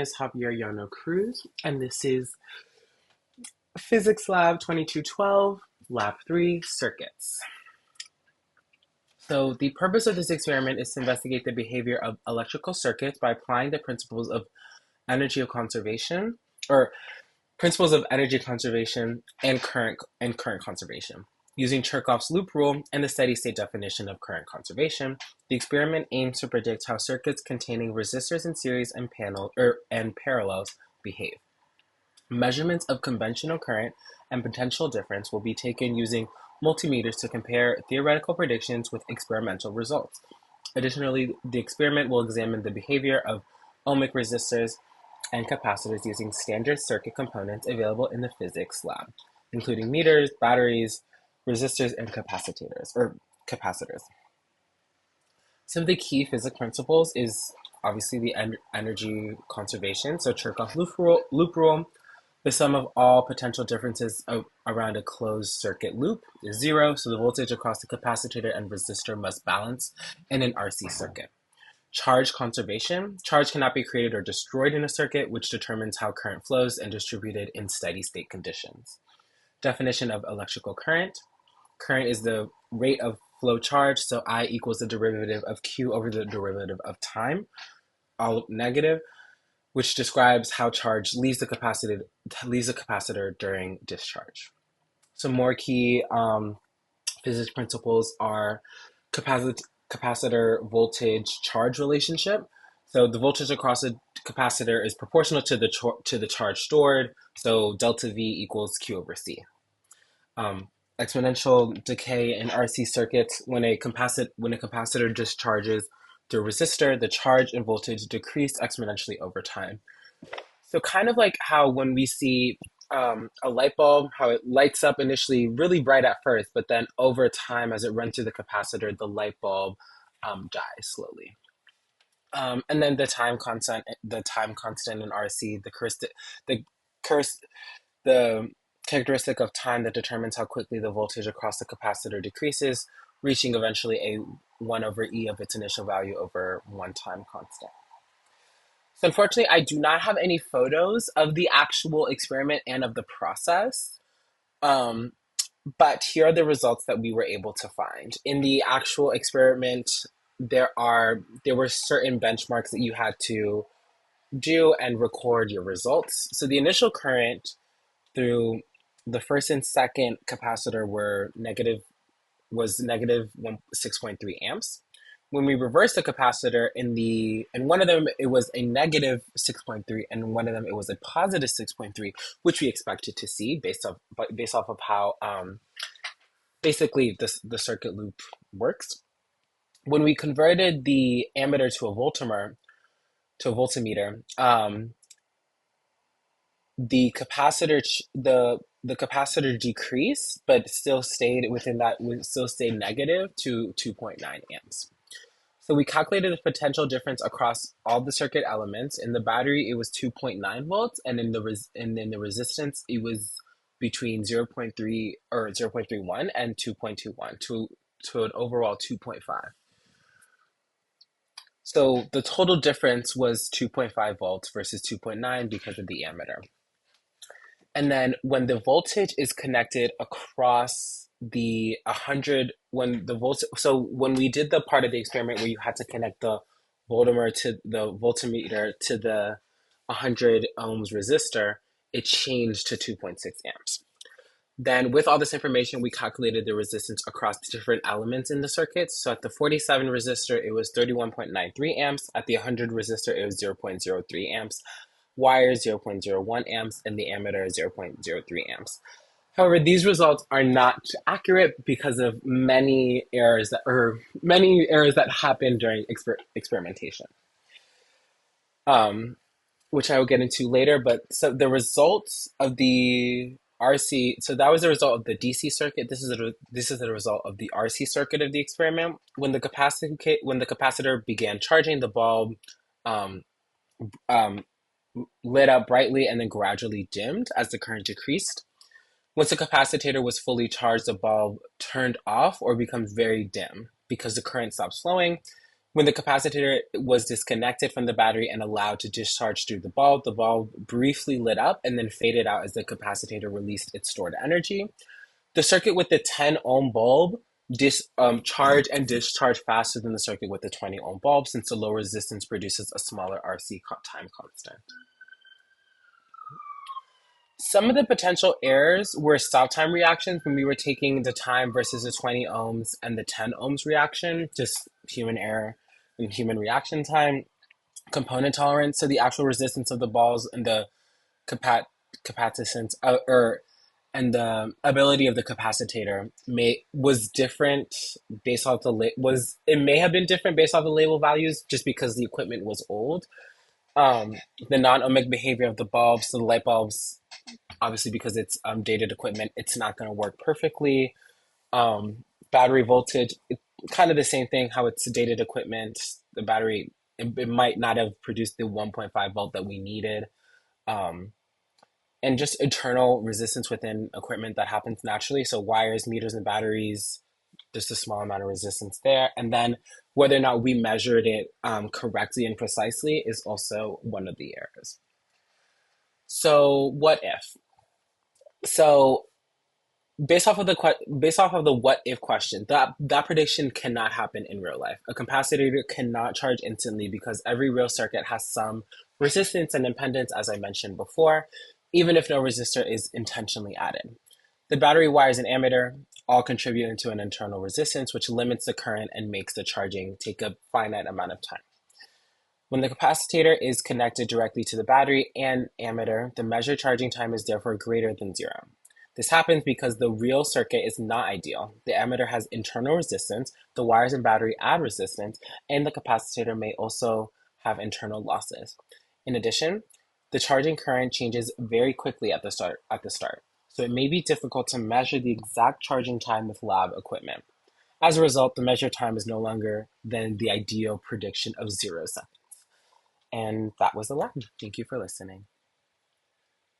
Is Javier Llano-Cruz, and this is Physics Lab 2212, Lab 3, Circuits. So the purpose of this experiment is to investigate the behavior of electrical circuits by applying the energy conservation, or principles of energy conservation and current conservation. Using Kirchhoff's loop rule and the steady-state definition of current conservation, the experiment aims to predict how circuits containing resistors in series and parallels behave. Measurements of conventional current and potential difference will be taken using multimeters to compare theoretical predictions with experimental results. Additionally, the experiment will examine the behavior of ohmic resistors and capacitors using standard circuit components available in the physics lab, including meters, batteries, resistors, and capacitors. Some of the key physics principles is obviously the energy conservation. So Kirchhoff's loop rule, the sum of all potential differences around a closed circuit loop is zero, so the voltage across the capacitor and resistor must balance in an RC circuit. Charge conservation. Charge cannot be created or destroyed in a circuit, which determines how current flows and distributed in steady-state conditions. Definition of electrical current. Current is the rate of flow charge, so I equals the derivative of Q over the derivative of time, all negative, which describes how charge leaves the capacitor during discharge. Some more key physics principles are capacitor voltage charge relationship. So the voltage across a capacitor is proportional to the charge stored. So delta V equals Q over C. Exponential decay in RC circuits. When a capacitor discharges the resistor, the charge and voltage decrease exponentially over time. So kind of like how when we see a light bulb, how it lights up initially really bright at first, but then over time as it runs through the capacitor, the light bulb dies slowly. And then the time constant in RC, the characteristic of time that determines how quickly the voltage across the capacitor decreases, reaching eventually a 1 over E of its initial value over one time constant. So unfortunately, I do not have any photos of the actual experiment and of the process, but here are the results that we were able to find. In the actual experiment, there were certain benchmarks that you had to do and record your results. So the initial current through the first and second capacitor was negative 6.3 amps. When we reversed the capacitor in one of them it was a negative 6.3 and one of them it was a positive 6.3, which we expected to see based off of how basically the circuit loop works. When we converted the ammeter to a voltmeter, the capacitor decreased, but still stayed negative to 2.9 amps. So we calculated the potential difference across all the circuit elements. In the battery, it was 2.9 volts, and in the resistance, it was between 0.3 or 0.31 and 2.21 to an overall 2.5. So the total difference was 2.5 volts versus 2.9 because of the ammeter. And then when the voltage is connected across the 100, so when we did the part of the experiment where you had to connect the voltmeter to the 100 ohms resistor, it changed to 2.6 amps. Then with all this information, we calculated the resistance across the different elements in the circuits. So at the 47 resistor, it was 31.93 amps. At the 100 resistor, it was 0.03 amps. Wire 0.01 amps, and the ammeter 0.03 amps. However, these results are not accurate because of many errors that happen during experimentation, which I will get into later. But so the results of the RC, so that was the result of the DC circuit. This is the result of the RC circuit of the experiment. When the capacitor began charging, the bulb lit up brightly and then gradually dimmed as the current decreased. Once the capacitor was fully charged, the bulb turned off or becomes very dim because the current stops flowing. When the capacitor was disconnected from the battery and allowed to discharge through the bulb briefly lit up and then faded out as the capacitor released its stored energy. The circuit with the 10 ohm bulb charge and discharge faster than the circuit with the 20 ohm bulb, since the low resistance produces a smaller RC time constant. Some of the potential errors were stop time reactions when we were taking the time versus the 20 ohms and the 10 ohms reaction, just human error and human reaction time. Component tolerance, so the actual resistance of the balls and the capat- capacitance, and the ability of the capacitor was different based off it may have been different based off the label values just because the equipment was old. The non-ohmic behavior of the bulbs, so the light bulbs, obviously because it's dated equipment, it's not going to work perfectly. Battery voltage, kind of the same thing, how it's dated equipment. The battery, it might not have produced the 1.5 volt that we needed. And just internal resistance within equipment that happens naturally. So wires, meters, and batteries, just a small amount of resistance there. And then whether or not we measured it correctly and precisely is also one of the errors. So what if? So based off of the what if question, that prediction cannot happen in real life. A capacitor cannot charge instantly because every real circuit has some resistance and impedance, as I mentioned before, even if no resistor is intentionally added. The battery wires and ammeter all contribute into an internal resistance, which limits the current and makes the charging take a finite amount of time. When the capacitor is connected directly to the battery and ammeter, the measured charging time is therefore greater than 0. This happens because the real circuit is not ideal. The ammeter has internal resistance, the wires and battery add resistance, and the capacitor may also have internal losses. In addition, the charging current changes very quickly at the start, so it may be difficult to measure the exact charging time with lab equipment. As a result, the measured time is no longer than the ideal prediction of 0 seconds. And that was the lab. Thank you for listening.